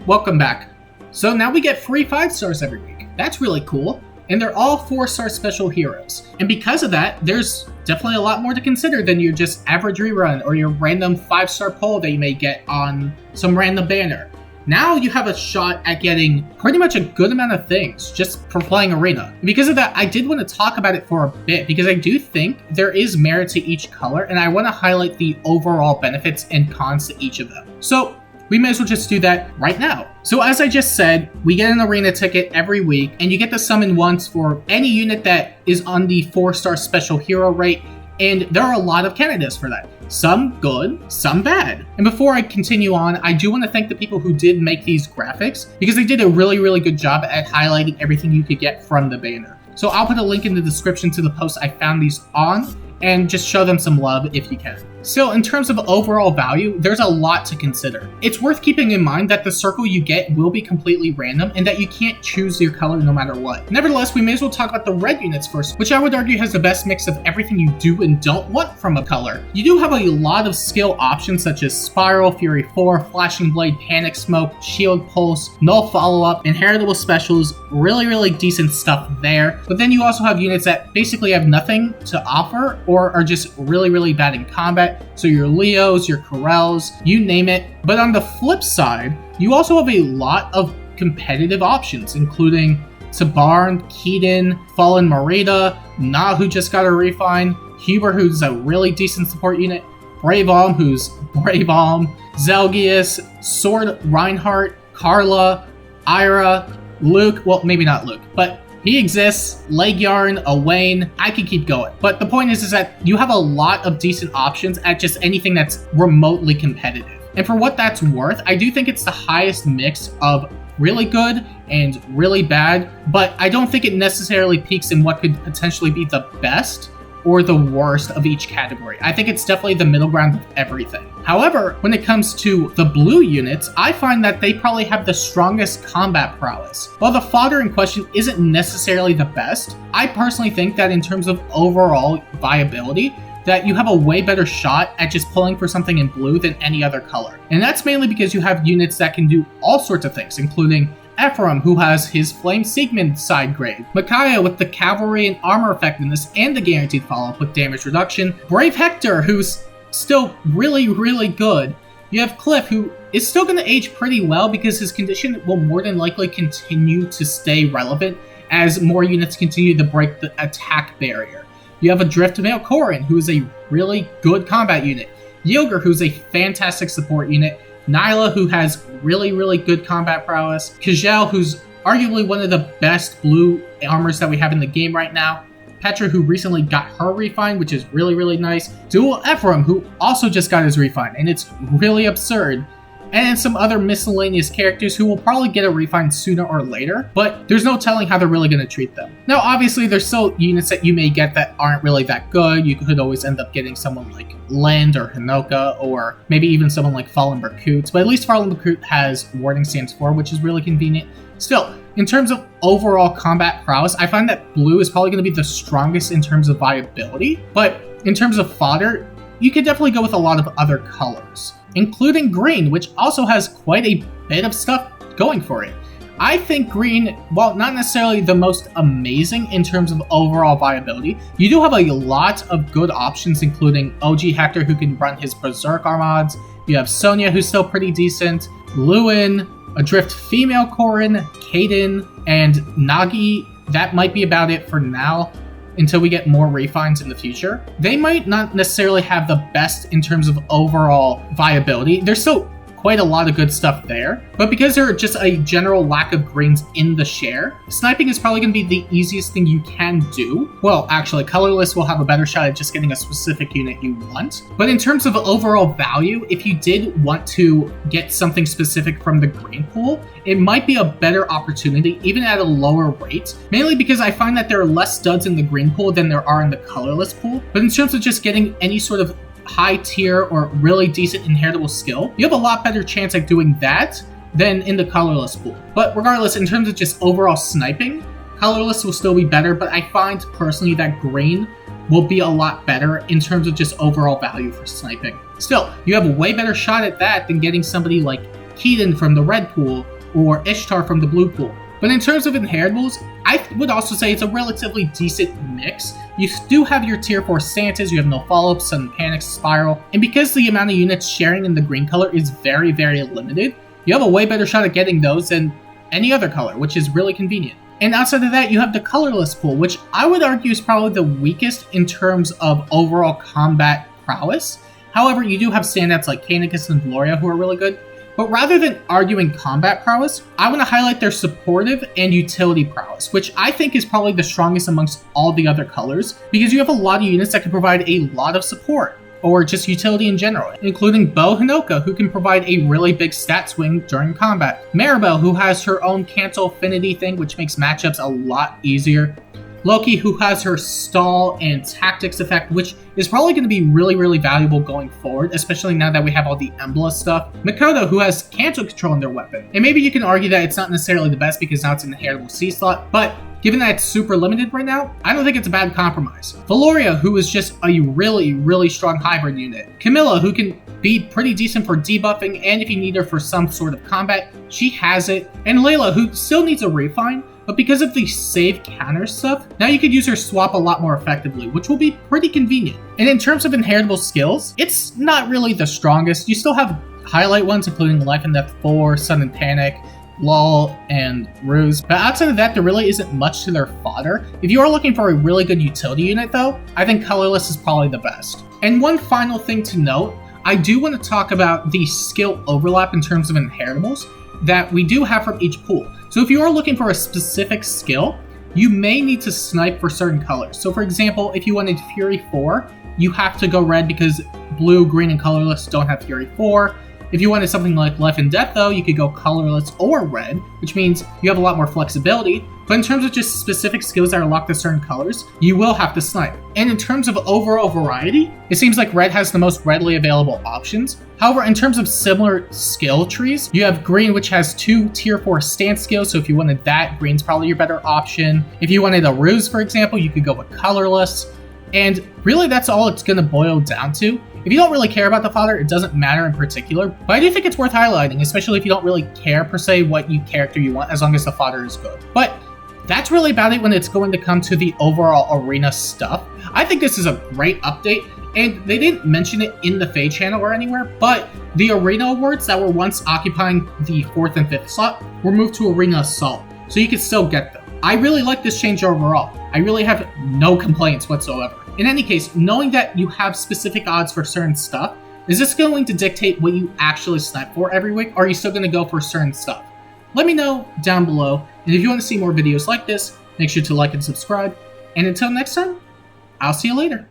welcome back. So now we get free 5 stars every week. That's really cool. And they're all 4-star special heroes. And because of that, there's definitely a lot more to consider than your just average rerun or your random 5-star poll that you may get on some random banner. Now you have a shot at getting pretty much a good amount of things just for playing Arena. And because of that, I did want to talk about it for a bit because I do think there is merit to each color and I want to highlight the overall benefits and cons to each of them. So we may as well just do that right now. So as I just said, we get an arena ticket every week and you get to summon once for any unit that is on the 4-star special hero rate, and there are a lot of candidates for that. Some good, some bad. And before I continue on, I do want to thank the people who did make these graphics because they did a really good job at highlighting everything you could get from the banner. So I'll put a link in the description to the post I found these on, and just show them some love if you can. Still, in terms of overall value, there's a lot to consider. It's worth keeping in mind that the circle you get will be completely random and that you can't choose your color no matter what. Nevertheless, we may as well talk about the red units first, which I would argue has the best mix of everything you do and don't want from a color. You do have a lot of skill options such as Spiral, Fury 4, Flashing Blade, Panic Smoke, Shield Pulse, Null Follow-Up, Inheritable Specials, really decent stuff there. But then you also have units that basically have nothing to offer or are just really bad in combat. So your Leos, your Corels, you name it. But on the flip side, you also have a lot of competitive options, including Tabarn, Keaton, Fallen Marita, Na, who just got a refine, Huber, who's a really decent support unit, Brave Alm, who's Brave Alm, Zelgius, Sword Reinhardt, Carla, Ira, Luke, well, maybe not Luke, but he exists, Legyarn, Owain, I could keep going. But the point is that you have a lot of decent options at just anything that's remotely competitive. And for what that's worth, I do think it's the highest mix of really good and really bad, but I don't think it necessarily peaks in what could potentially be the best or the worst of each category. I think it's definitely the middle ground of everything. However, when it comes to the blue units, I find that they probably have the strongest combat prowess. While the fodder in question isn't necessarily the best, I personally think that in terms of overall viability, that you have a way better shot at just pulling for something in blue than any other color. And that's mainly because you have units that can do all sorts of things, including Ephraim, who has his Flame Siegmund side grade, Micaiah with the cavalry and armor effectiveness and the guaranteed follow-up with damage reduction, Brave Hector, who's still really good. You have Cliff, who is still going to age pretty well because his condition will more than likely continue to stay relevant as more units continue to break the attack barrier. You have a Driftmail Corrin, who is a really good combat unit, Yilger, who's a fantastic support unit, Nyla, who has really good combat prowess, Kajel, who's arguably one of the best blue armors that we have in the game right now, Petra, who recently got her refine, which is really nice, Dual Ephraim, who also just got his refine, and it's really absurd, and some other miscellaneous characters who will probably get a refine sooner or later, but there's no telling how they're really going to treat them. Now, obviously, there's still units that you may get that aren't really that good. You could always end up getting someone like Lind or Hinoka, or maybe even someone like Fallen Berkut, but at least Fallen Berkut has Warding Stance 4, which is really convenient. Still, in terms of overall combat prowess, I find that blue is probably going to be the strongest in terms of viability, but in terms of fodder, you could definitely go with a lot of other colors, including green, which also has quite a bit of stuff going for it. I think green, while not necessarily the most amazing in terms of overall viability, you do have a lot of good options, including OG Hector, who can run his Berserk Armads. You have Sonya, who's still pretty decent, Lewin, Adrift Female Corrin, Kaden, and Nagi. That might be about it for now, until we get more refines in the future. They might not necessarily have the best in terms of overall viability. There's still quite a lot of good stuff there, but because there are just a general lack of greens in the share, sniping is probably going to be the easiest thing you can do. Well, actually, colorless will have a better shot at just getting a specific unit you want. But in terms of overall value, if you did want to get something specific from the green pool, it might be a better opportunity, even at a lower rate, mainly because I find that there are less studs in the green pool than there are in the colorless pool. But in terms of just getting any sort of high tier or really decent inheritable skill, you have a lot better chance at doing that than in the colorless pool. But regardless, in terms of just overall sniping, colorless will still be better, but I find personally that green will be a lot better in terms of just overall value for sniping. Still, you have a way better shot at that than getting somebody like Keaton from the red pool, or Ishtar from the blue pool. But in terms of Inheritables, I would also say it's a relatively decent mix. You do have your tier 4 Santas, you have No Follow-Up, Sudden Panic, Spiral, and because the amount of units sharing in the green color is very, very limited, you have a way better shot at getting those than any other color, which is really convenient. And outside of that, you have the colorless pool, which I would argue is probably the weakest in terms of overall combat prowess. However, you do have standouts like Canicus and Gloria who are really good. But rather than arguing combat prowess, I want to highlight their supportive and utility prowess, which I think is probably the strongest amongst all the other colors, because you have a lot of units that can provide a lot of support, or just utility in general, including Bo Hinoka, who can provide a really big stat swing during combat, Maribel, who has her own cancel affinity thing, which makes matchups a lot easier, Loki, who has her stall and tactics effect, which is probably going to be really, really valuable going forward, especially now that we have all the Emblem stuff. Makoto, who has cancel control in their weapon. And maybe you can argue that it's not necessarily the best because now it's an inheritable C slot, but given that it's super limited right now, I don't think it's a bad compromise. Valoria, who is just a really, really strong hybrid unit. Camilla, who can be pretty decent for debuffing, and if you need her for some sort of combat, she has it. And Layla, who still needs a refine, but because of the save counter stuff, now you could use her swap a lot more effectively, which will be pretty convenient. And in terms of inheritable skills, it's not really the strongest. You still have highlight ones, including Life and Death 4, Sudden Panic, Lull, and Ruse. But outside of that, there really isn't much to their fodder. If you are looking for a really good utility unit though, I think Colorless is probably the best. And one final thing to note, I do want to talk about the skill overlap in terms of inheritables that we do have from each pool. So if you are looking for a specific skill, you may need to snipe for certain colors. So for example, if you wanted Fury 4, you have to go red because blue, green, and colorless don't have Fury 4. If you wanted something like Life and Death though, you could go colorless or red, which means you have a lot more flexibility. But in terms of just specific skills that are locked to certain colors, you will have to snipe. And in terms of overall variety, it seems like red has the most readily available options. However, in terms of similar skill trees, you have green, which has 2 tier 4 stance skills, so if you wanted that, green's probably your better option. If you wanted a ruse, for example, you could go with colorless. And really, that's all it's going to boil down to. If you don't really care about the fodder, it doesn't matter in particular, but I do think it's worth highlighting, especially if you don't really care per se what character you want, as long as the fodder is good. But that's really about it when it's going to come to the overall arena stuff. I think this is a great update, and they didn't mention it in the Fade channel or anywhere, but the arena awards that were once occupying the 4th and 5th slot were moved to Arena Assault, so you can still get them. I really like this change overall. I really have no complaints whatsoever. In any case, knowing that you have specific odds for certain stuff, is this going to dictate what you actually snipe for every week, or are you still going to go for certain stuff? Let me know down below, and if you want to see more videos like this, make sure to like and subscribe, and until next time, I'll see you later.